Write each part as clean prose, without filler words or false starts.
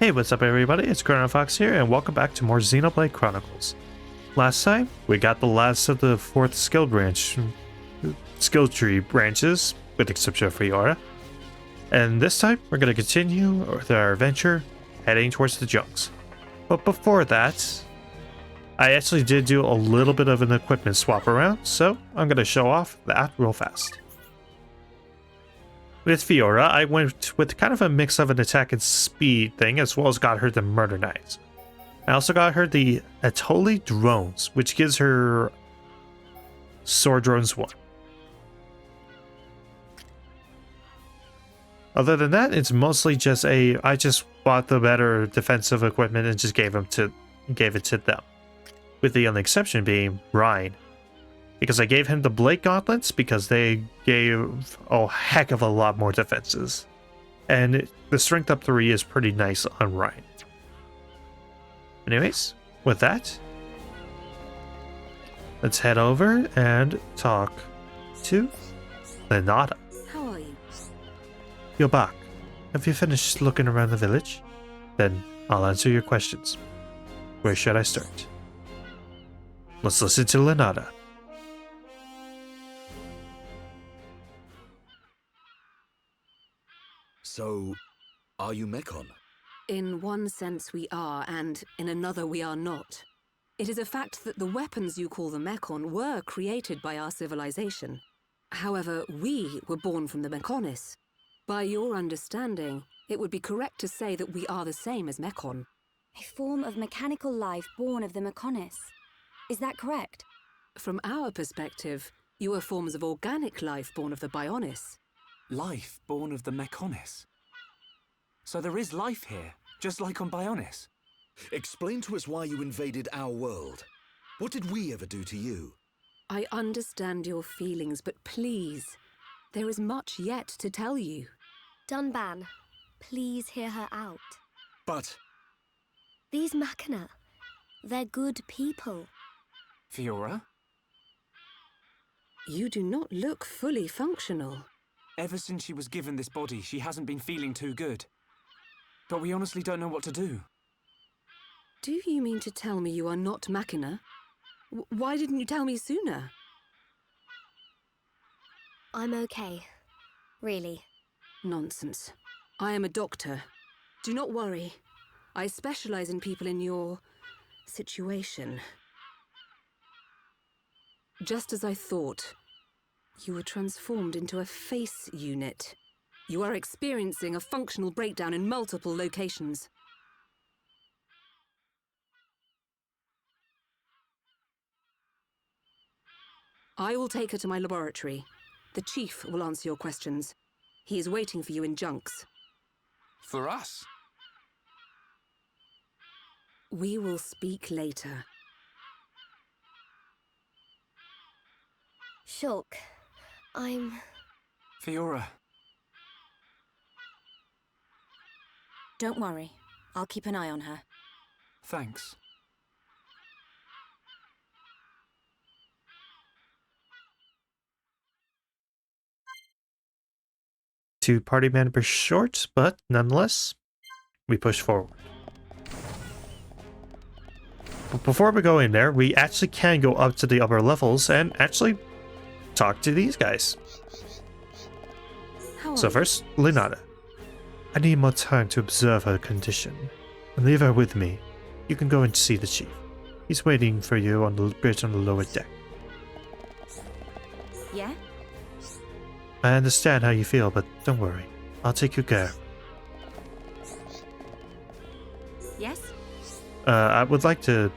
Hey, what's up everybody, it's Chronicles here, and welcome back to more Xenoblade Chronicles. Last time, we got the last of the 4th skill tree branches, with the exception of Fiora. And this time, we're going to continue with our adventure, heading towards the junks. But before that, I actually did do a little bit of an equipment swap around, so I'm going to show off that real fast. With Fiora, I went with kind of a mix of an attack and speed thing, as well as got her the Murder Knights. I also got her the Atoli Drones, which gives her Sword Drones 1. Other than that, it's mostly just I just bought the better defensive equipment and just gave it to them. With the only exception being Ryan. Because I gave him the Blade Gauntlets because they gave a heck of a lot more defenses. And the Strength up 3 is pretty nice on Ryan. Anyways, with that, let's head over and talk to Lenata. How are you? You're back. Have you finished looking around the village? Then I'll answer your questions. Where should I start? Let's listen to Lenata. So, are you Miqol? In one sense we are, and in another we are not. It is a fact that the weapons you call the Mekon were created by our civilization. However, we were born from the Mekonis. By your understanding, it would be correct to say that we are the same as Mekon. A form of mechanical life born of the Mekonis. Is that correct? From our perspective, you are forms of organic life born of the Bionis. Life born of the Mekonis. So there is life here, just like on Bionis. Explain to us why you invaded our world. What did we ever do to you? I understand your feelings, but please, there is much yet to tell you. Dunban, please hear her out. But... These Machina, they're good people. Fiora? You do not look fully functional. Ever since she was given this body, she hasn't been feeling too good. But we honestly don't know what to do. Do you mean to tell me you are not Machina? Why didn't you tell me sooner? I'm okay. Really. Nonsense. I am a doctor. Do not worry. I specialize in people in your situation. Just as I thought, you were transformed into a face unit. You are experiencing a functional breakdown in multiple locations. I will take her to my laboratory. The chief will answer your questions. He is waiting for you in junks. For us? We will speak later. Shulk, I'm... Fiora. Don't worry. I'll keep an eye on her. Thanks. Two party members short, but nonetheless, we push forward. But before we go in there, we actually can go up to the upper levels and actually talk to these guys. So first, Lenata. I need more time to observe her condition. Leave her with me. You can go and see the chief. He's waiting for you on the bridge on the lower deck. Yeah? I understand how you feel, but don't worry. I'll take good care. Yes? I would like to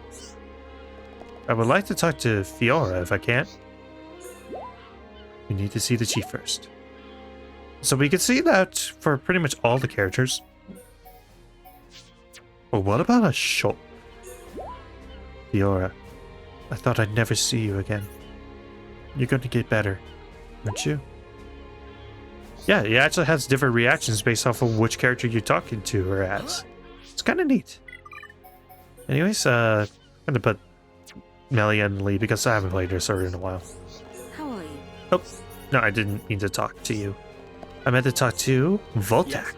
talk to Fiora if I can. We need to see the chief first. So we can see that for pretty much all the characters. But what about a Shulk? Fiora, I thought I'd never see you again. You're going to get better, aren't you? Yeah, he actually has different reactions based off of which character you're talking to her as. It's kind of neat. Anyways, I'm going to put Melly and Lee because I haven't played her server in a while. How are you? Oh, no, I didn't mean to talk to you. I meant to talk to Voltak.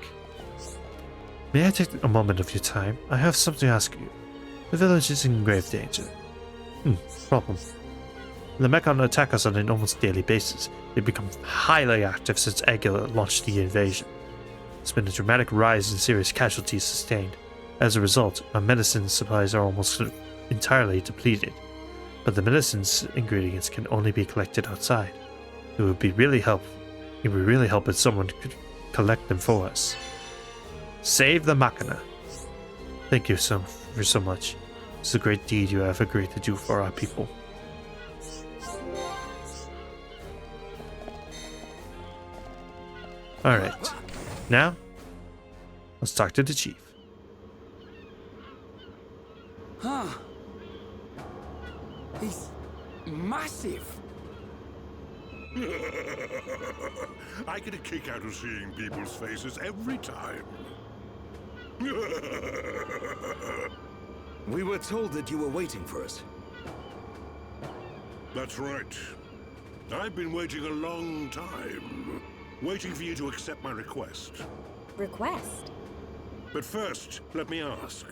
May I take a moment of your time? I have something to ask you. The village is in grave danger. Problem. The Mechon attack us on an almost daily basis. They've become highly active since Egil launched the invasion. There's been a dramatic rise in serious casualties sustained. As a result, our medicine supplies are almost entirely depleted. But the medicine's ingredients can only be collected outside. It would really help if someone could collect them for us. Save the Machina. Thank you so much. It's a great deed you have agreed to do for our people. Alright. Now, let's talk to the chief. Huh. He's massive. I get a kick out of seeing people's faces every time. We were told that you were waiting for us. That's right. I've been waiting a long time. Waiting for you to accept my request. Request? But first, let me ask.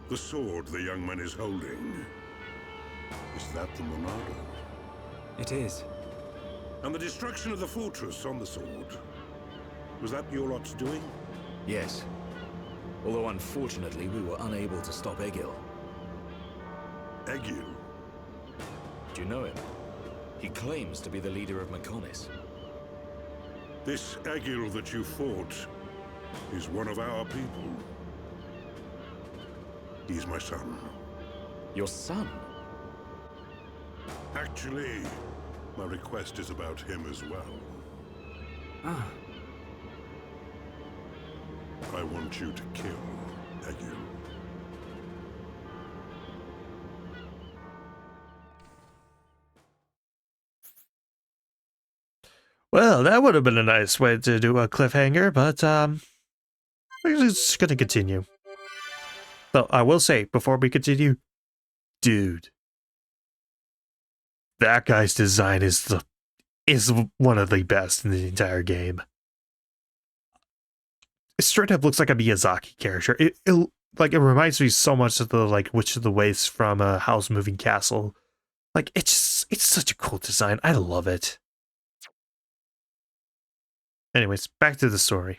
The sword the young man is holding. Is that the Monado? It is. And the destruction of the fortress on the sword. Was that your lot's doing? Yes. Although unfortunately we were unable to stop Egil. Egil? Do you know him? He claims to be the leader of Mechonis. This Egil that you fought is one of our people. He's my son. Your son? Actually, my request is about him as well. Ah. I want you to kill Egil. Well, that would have been a nice way to do a cliffhanger, but we're just gonna continue. So I will say before we continue, dude, that guy's design is one of the best in the entire game. It straight up looks like a Miyazaki character. It reminds me so much of the Witch of the Waste from Howl's Moving Castle. Like it's such a cool design. I love it. Anyways, back to the story.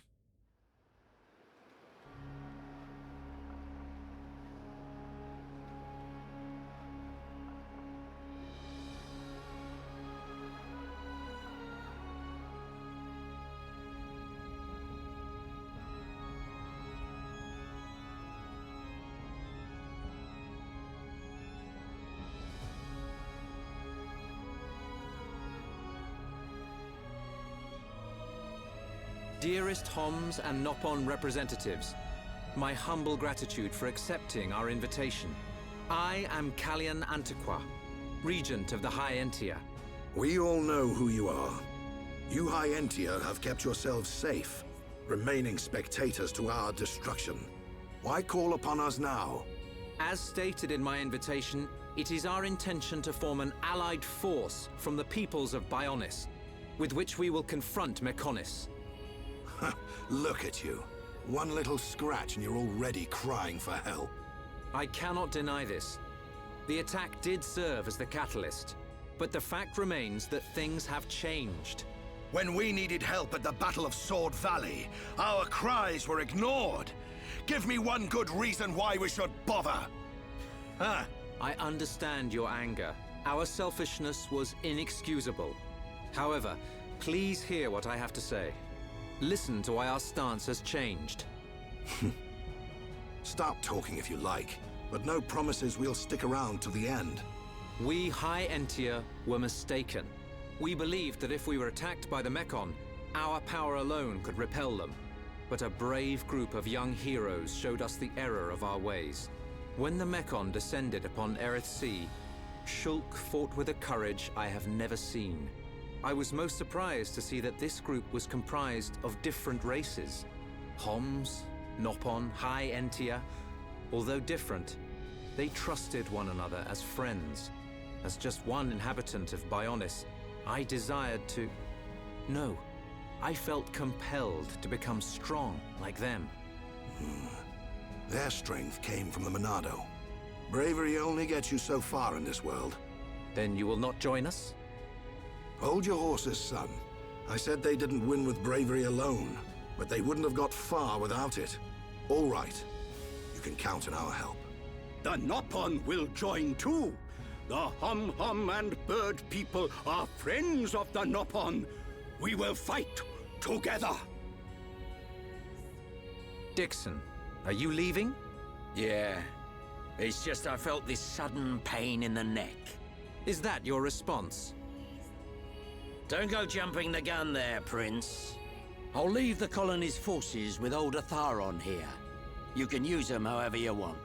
Dearest Homs and Nopon representatives, my humble gratitude for accepting our invitation. I am Kallian Antiqua, Regent of the High Entia. We all know who you are. You High Entia have kept yourselves safe, remaining spectators to our destruction. Why call upon us now? As stated in my invitation, it is our intention to form an allied force from the peoples of Bionis, with which we will confront Mechonis. Look at you. One little scratch and you're already crying for help. I cannot deny this. The attack did serve as the catalyst, but the fact remains that things have changed. When we needed help at the Battle of Sword Valley, our cries were ignored. Give me one good reason why we should bother. Huh? I understand your anger. Our selfishness was inexcusable. However, please hear what I have to say. Listen to why our stance has changed. Stop talking if you like, but no promises we'll stick around to the end. We High Entia were mistaken. We believed that if we were attacked by the Mechon, our power alone could repel them. But a brave group of young heroes showed us the error of our ways. When the Mechon descended upon Erith Sea, Shulk fought with a courage I have never seen. I was most surprised to see that this group was comprised of different races. Homs, Nopon, High Entia. Although different, they trusted one another as friends. As just one inhabitant of Bionis, I desired to... No, I felt compelled to become strong like them. Their strength came from the Monado. Bravery only gets you so far in this world. Then you will not join us? Hold your horses, son. I said they didn't win with bravery alone, but they wouldn't have got far without it. All right. You can count on our help. The Nopon will join too. The Hum-Hum and Bird people are friends of the Nopon. We will fight together. Dixon, are you leaving? Yeah. It's just I felt this sudden pain in the neck. Is that your response? Don't go jumping the gun there, Prince. I'll leave the colony's forces with old Atharon here. You can use them however you want.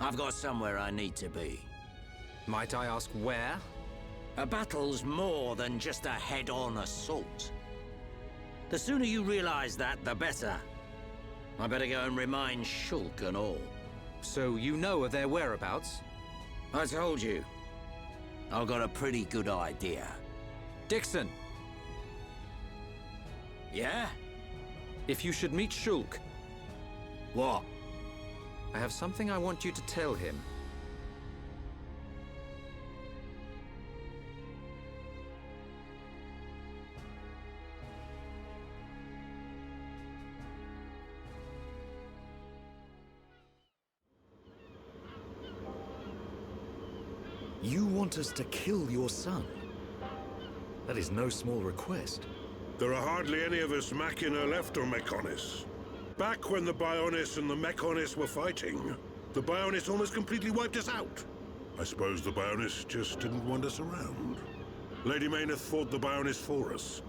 I've got somewhere I need to be. Might I ask where? A battle's more than just a head-on assault. The sooner you realize that, the better. I better go and remind Shulk and all. So you know of their whereabouts? I told you. I've got a pretty good idea. Dixon! Yeah? If you should meet Shulk, What? I have something I want you to tell him. You want us to kill your son? That is no small request. There are hardly any of us Machina left on Mechonis. Back when the Bionis and the Mechonis were fighting, the Bionis almost completely wiped us out. I suppose the Bionis just didn't want us around. Lady Mayneth fought the Bionis for us.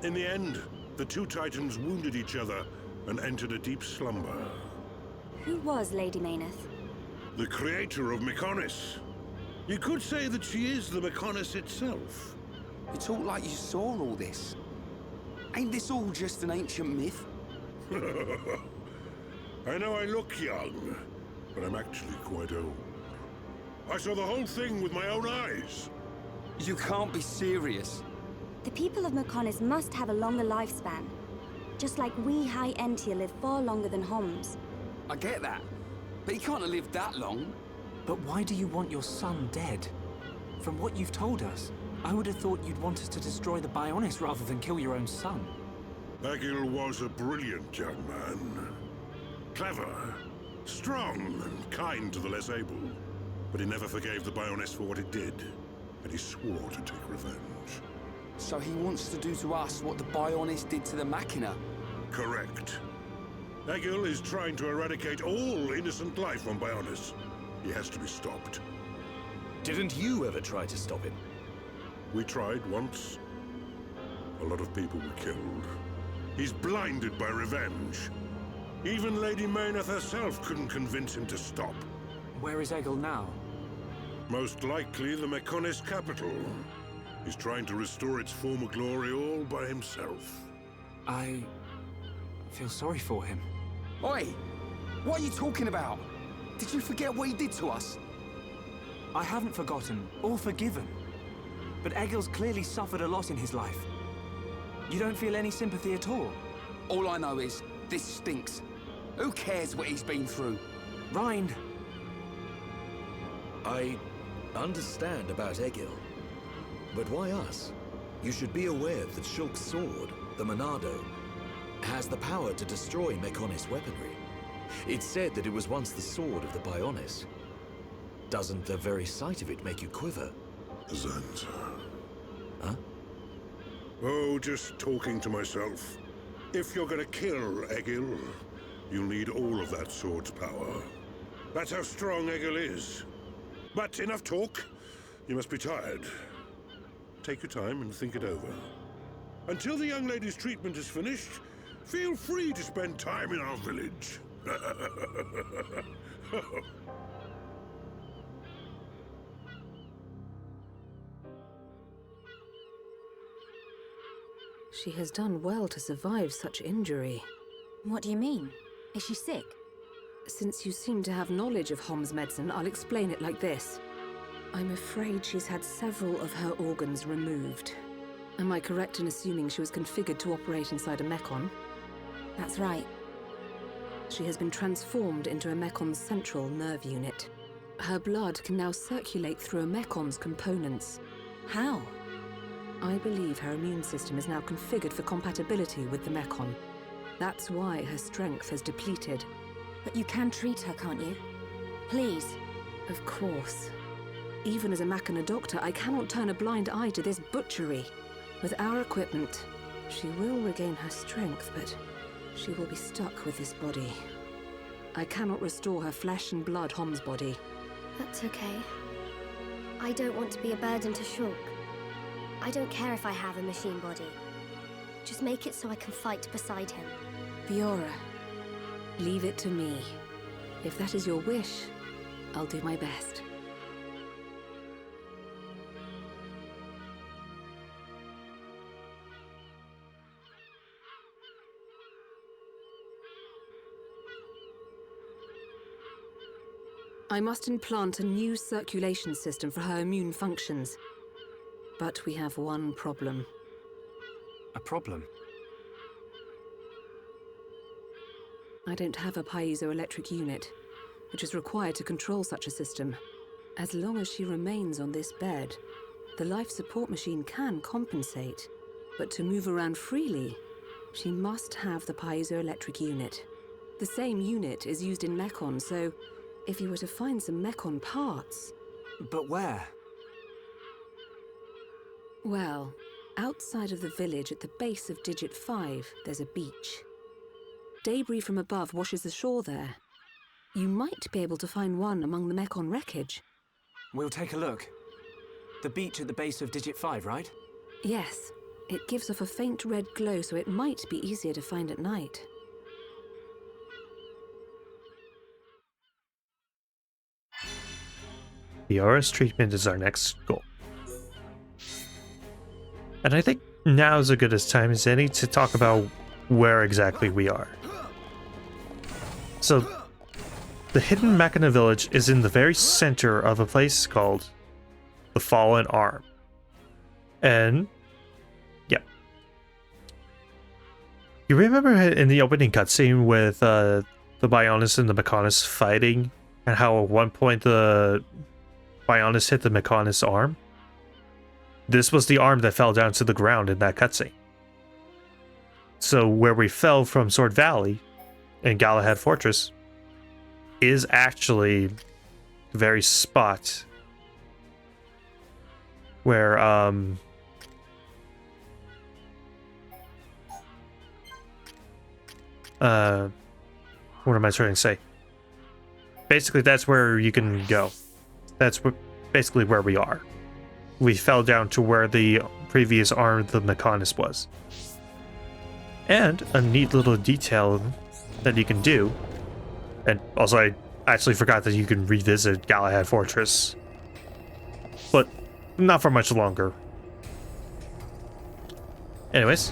In the end, the two Titans wounded each other and entered a deep slumber. Who was Lady Mayneth? The creator of Mechonis. You could say that she is the Mechonis itself. You talk like you saw all this. Ain't this all just an ancient myth? I know I look young, but I'm actually quite old. I saw the whole thing with my own eyes. You can't be serious. The people of Mechonis must have a longer lifespan. Just like we High Entia live far longer than Homs. I get that, but he can't have lived that long. But why do you want your son dead? From what you've told us, I would have thought you'd want us to destroy the Bionis rather than kill your own son. Egil was a brilliant young man. Clever, strong, and kind to the less able. But he never forgave the Bionis for what it did, and he swore to take revenge. So he wants to do to us what the Bionis did to the Machina? Correct. Egil is trying to eradicate all innocent life on Bionis. He has to be stopped. Didn't you ever try to stop him? We tried once. A lot of people were killed. He's blinded by revenge. Even Lady Mayneth herself couldn't convince him to stop. Where is Egil now? Most likely the Mechonis capital. He's trying to restore its former glory all by himself. I feel sorry for him. Oi! What are you talking about? Did you forget what he did to us? I haven't forgotten or forgiven. But Egil's clearly suffered a lot in his life. You don't feel any sympathy at all? All I know is, this stinks. Who cares what he's been through? Rind! I understand about Egil. But why us? You should be aware that Shulk's sword, the Monado, has the power to destroy Mechonis weaponry. It's said that it was once the sword of the Bionis. Doesn't the very sight of it make you quiver? Zanza. Huh? Oh, just talking to myself. If you're gonna kill Egil, you'll need all of that sword's power. That's how strong Egil is. But enough talk. You must be tired. Take your time and think it over. Until the young lady's treatment is finished, feel free to spend time in our village. She has done well to survive such injury. What do you mean? Is she sick? Since you seem to have knowledge of Hom's medicine, I'll explain it like this. I'm afraid she's had several of her organs removed. Am I correct in assuming she was configured to operate inside a mechon? That's right. She has been transformed into a Mekon's central nerve unit. Her blood can now circulate through a Mekon's components. How? I believe her immune system is now configured for compatibility with the Mekon. That's why her strength has depleted. But you can treat her, can't you? Please. Of course. Even as a Machina doctor, I cannot turn a blind eye to this butchery. With our equipment, she will regain her strength, but she will be stuck with this body. I cannot restore her flesh and blood Hom's body. That's okay. I don't want to be a burden to Shulk. I don't care if I have a machine body. Just make it so I can fight beside him. Fiora, leave it to me. If that is your wish, I'll do my best. I must implant a new circulation system for her immune functions. But we have one problem. A problem? I don't have a piezoelectric unit, which is required to control such a system. As long as she remains on this bed, the life support machine can compensate. But to move around freely, she must have the piezoelectric unit. The same unit is used in Mekon, so if you were to find some Mekon parts... But where? Well, outside of the village at the base of Digit 5, there's a beach. Debris from above washes the shore there. You might be able to find one among the Mekon wreckage. We'll take a look. The beach at the base of Digit 5, right? Yes. It gives off a faint red glow, so it might be easier to find at night. Fiora's treatment is our next goal. And I think now is as good a time as any to talk about where exactly we are. So, the hidden Machina village is in the very center of a place called the Fallen Arm. And, yeah. You remember in the opening cutscene with the Bionis and the Mechonis fighting, and how at one point the Bionis hit the Mechonis arm? This was the arm that fell down to the ground in that cutscene. So where we fell from Sword Valley in Galahad Fortress is actually the very spot where what am I trying to say? Basically, that's where you can go. That's basically where we are. We fell down to where the previous arm of the Mechonis was. And a neat little detail that you can do, and also I actually forgot that you can revisit Galahad Fortress, but not for much longer. Anyways,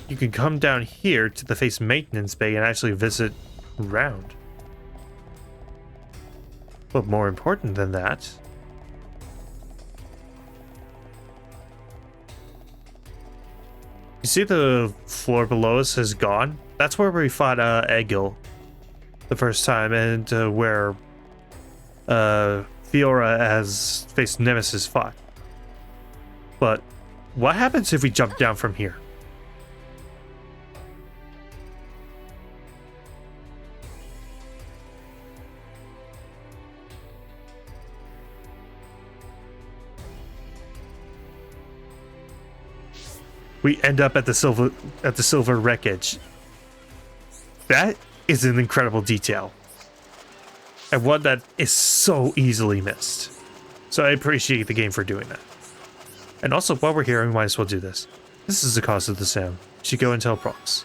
you can come down here to the face maintenance bay and actually visit around. But more important than that, you see the floor below us is gone? That's where we fought Egil the first time, and where Fiora as faced Nemesis fought. But what happens if we jump down from here? We end up at the silver wreckage. That is an incredible detail, and one that is so easily missed. So I appreciate the game for doing that. And also, while we're here, we might as well do this. This is the cause of the sound. You should go and tell Prox.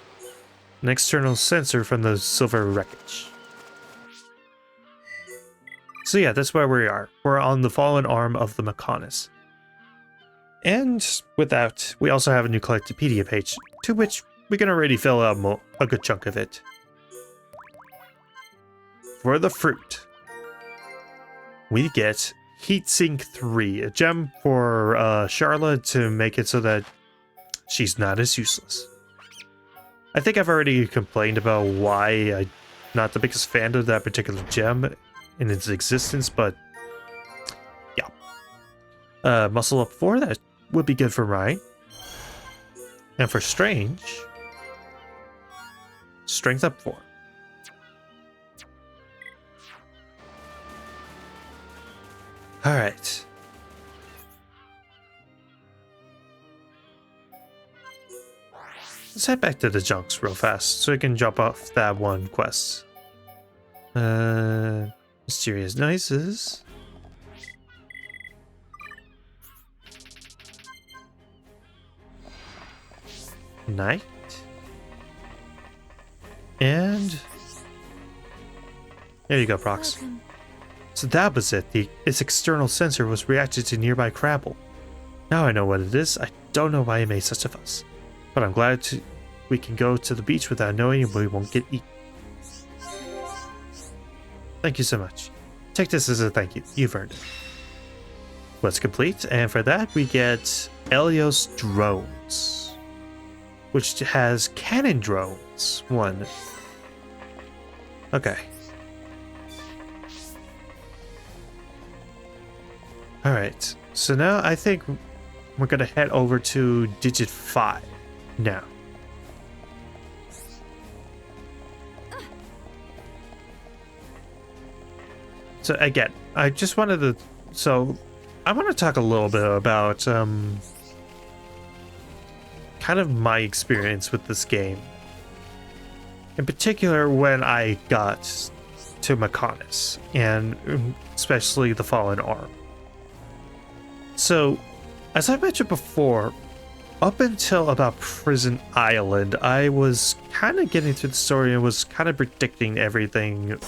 An external sensor from the silver wreckage. So yeah, that's where we are. We're on the fallen arm of the Mechonis. And with that, we also have a new Collectopedia page, to which we can already fill out a good chunk of it. For the fruit, we get Heatsink 3, a gem for Charlotte to make it so that she's not as useless. I think I've already complained about why I not the biggest fan of that particular gem in its existence, but yeah. Muscle up 4, that would be good for Ryan. And for Strange, strength up 4. Alright. Let's head back to the junks real fast so we can drop off that one quest. Mysterious noises. Night. And there you go, Prox. Welcome. So that was it. Its external sensor was reacted to nearby Crabble. Now I know what it is. I don't know why it made such a fuss. But I'm glad we can go to the beach without knowing we won't get eaten. Thank you so much. Take this as a thank you. You've earned it. Quest complete, and for that we get Elios drones, which has cannon drones. 1. Okay. Alright, so now I think we're gonna head over to digit 5 now. So again, I just wanted to, so I want to talk a little bit about kind of my experience with this game. In particular, when I got to Mechonis, and especially the Fallen Arm. So, as I mentioned before, up until about Prison Island, I was kind of getting through the story and was kind of predicting everything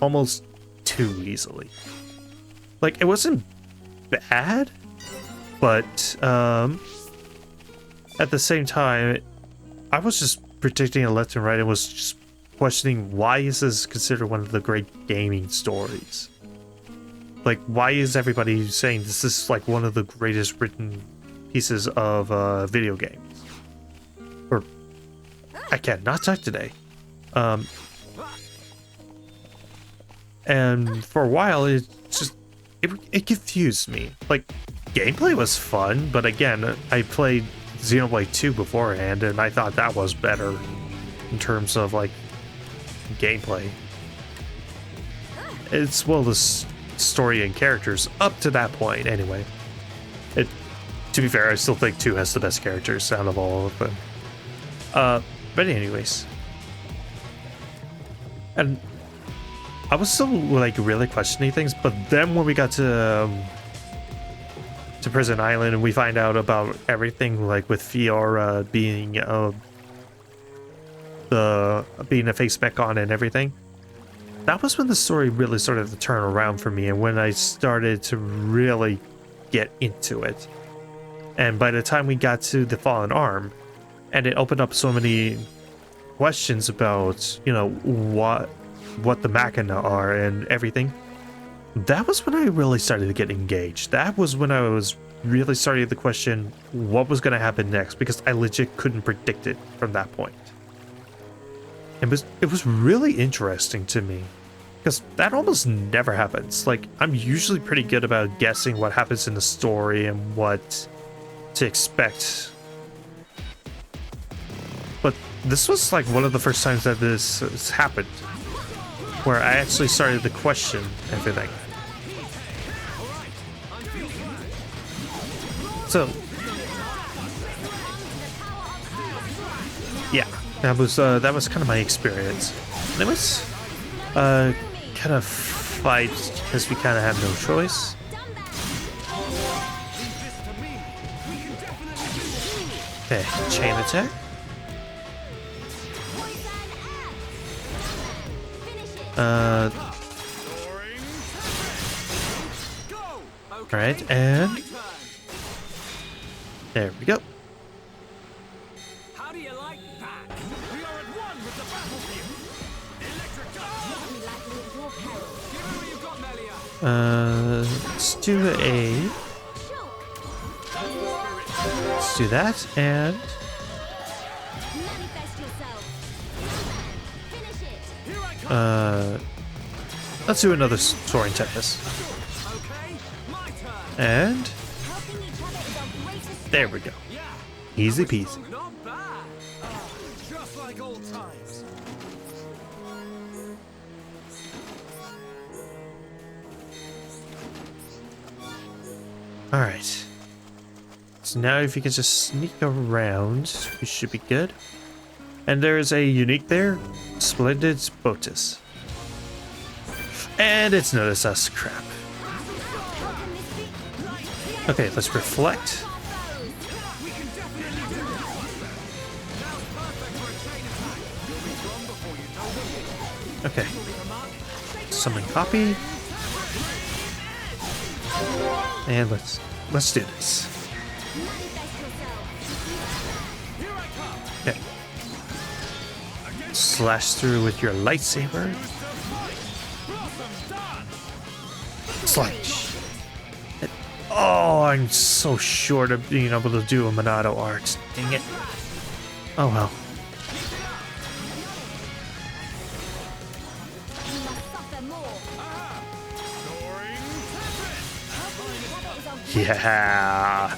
almost too easily. Like, it wasn't bad, but at the same time, I was just predicting it left and right and was just questioning, why is this considered one of the great gaming stories? Like, why is everybody saying this is like one of the greatest written pieces of video games? Or I can't not talk today. And for a while, it confused me. Like, gameplay was fun, but again, I played Xenoblade 2 beforehand, and I thought that was better in terms of like gameplay. It's well, the story and characters up to that point, anyway. To be fair, I still think 2 has the best characters out of all of them. But anyways, and I was still like really questioning things, but then when we got to Prison Island and we find out about everything, like with Fiora being being a face Mechon and everything, that was when the story really started to turn around for me, and when I started to really get into it. And by the time we got to the Fallen Arm, and it opened up so many questions about, you know, what the Machina are and everything, that was when I really started to get engaged. That was when I was really starting to question what was going to happen next, because I legit couldn't predict it from that point. It was really interesting to me, because that almost never happens. Like, I'm usually pretty good about guessing what happens in the story and what to expect, but this was like one of the first times that this has happened, where I actually started to question everything. So yeah, that was kind of my experience. And it was kind of fight because we kind of have no choice. Okay, chain attack. Alright, and there we go. How do you like that? We are at one with the battlefield. Electric. Let's do let's do that, and Manifest yourself. Finish it. Here I Let's do another soaring tempest. And there we go. Easy peasy. Not bad. Just like old times. Alright. So now if you can just sneak around, we should be good. And there's a unique there. Splendid Botus. And it's noticed us. Crap. Okay, let's reflect. Okay. Summon copy. And let's do this. Okay. Slash through with your lightsaber. Slash. Oh, I'm so short of being able to do a Monado art. Dang it. Oh well. Yeah.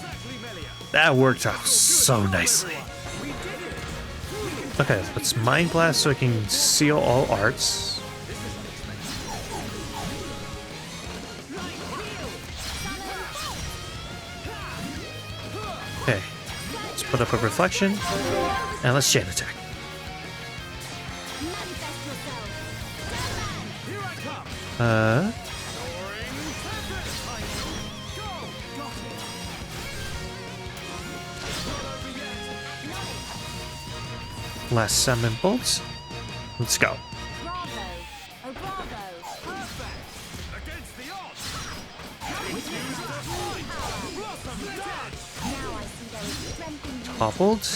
That worked out so nicely. Okay, let's Mind Blast so I can seal all arts. Okay, let's put up a reflection, and let's chain attack. Last summon bolts. Let's go. Bravo! Oh, bravo! Against the odds. Now I see there is strength in you. Toppled.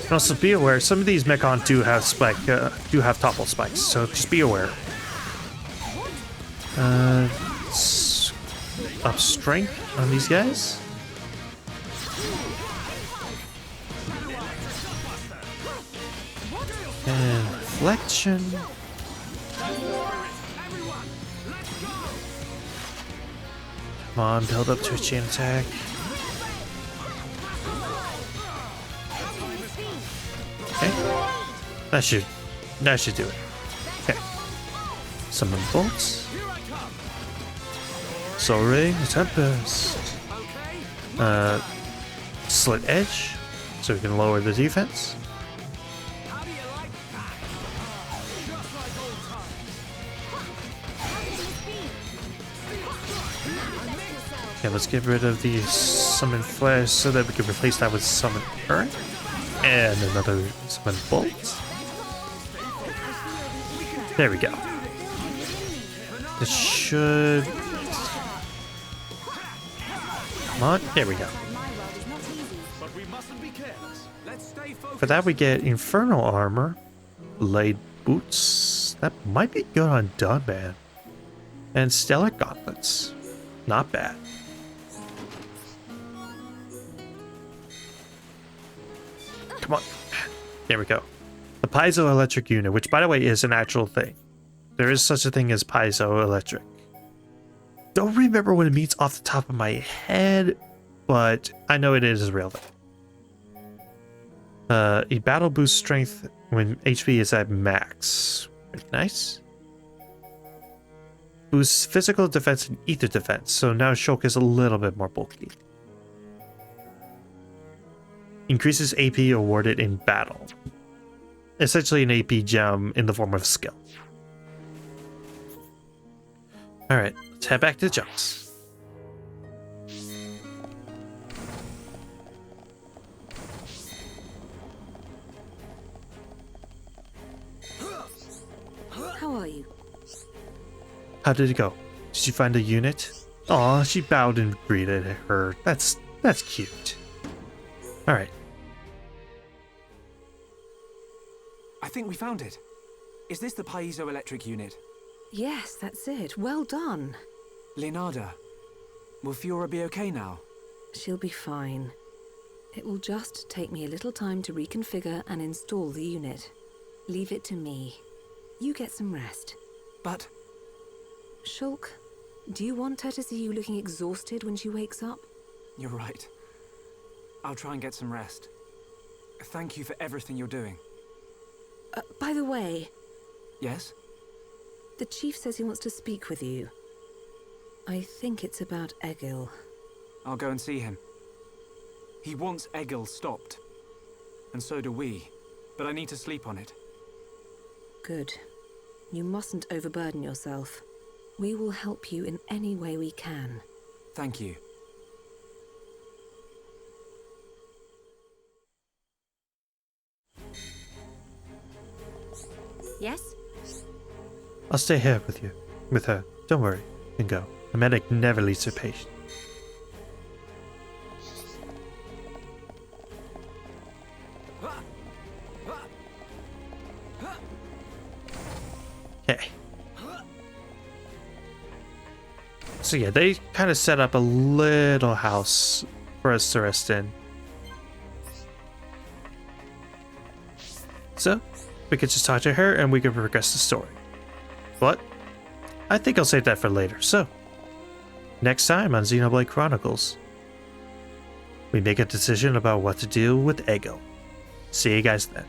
And also be aware, some of these Mechon do have topple spikes, so just be aware. Up strength on these guys. And reflection. Come on, build up to a chain attack. Okay. That should do it. Okay. Summon bolts. Soul Ring, Tempest. Slit Edge, so we can lower the defense. Okay, let's get rid of the Summon Flash so that we can replace that with Summon Earth. And another Summon Bolt. There we go. This should... Come on, there we go. For that we get Infernal Armor, Blade Boots. That might be good on Dunban. And Stellar Gauntlets. Not bad. Come on. There we go. The piezoelectric unit, which by the way is an actual thing. There is such a thing as piezoelectric. Don't remember what it means off the top of my head, but I know it is a real thing. A battle boost strength when HP is at max. Very nice. Boosts physical defense and ether defense, so now Shulk is a little bit more bulky. Increases AP awarded in battle. Essentially an AP gem in the form of skill. Alright, let's head back to the jumps. How are you? How did it go? Did you find a unit? Aw, she bowed and greeted her. That's cute. Alright. I think we found it. Is this the piezoelectric unit? Yes, that's it. Well done. Leonarda, will Fiora be okay now? She'll be fine. It will just take me a little time to reconfigure and install the unit. Leave it to me. you get some rest. But... Shulk, do you want her to see you looking exhausted when she wakes up? You're right. I'll try and get some rest. Thank you for everything you're doing. By the way... Yes? The chief says he wants to speak with you. I think it's about Egil. I'll go and see him. He wants Egil stopped. And so do we. But I need to sleep on it. Good. You mustn't overburden yourself. We will help you in any way we can. Thank you. Yes? I'll stay here with you. With her. Don't worry. You can go. A medic never leaves her patient. Okay. So yeah, they kind of set up a little house for us to rest in. So, we could just talk to her and we could progress the story. But, I think I'll save that for later. So, next time on Xenoblade Chronicles, we make a decision about what to do with Egil. See you guys then.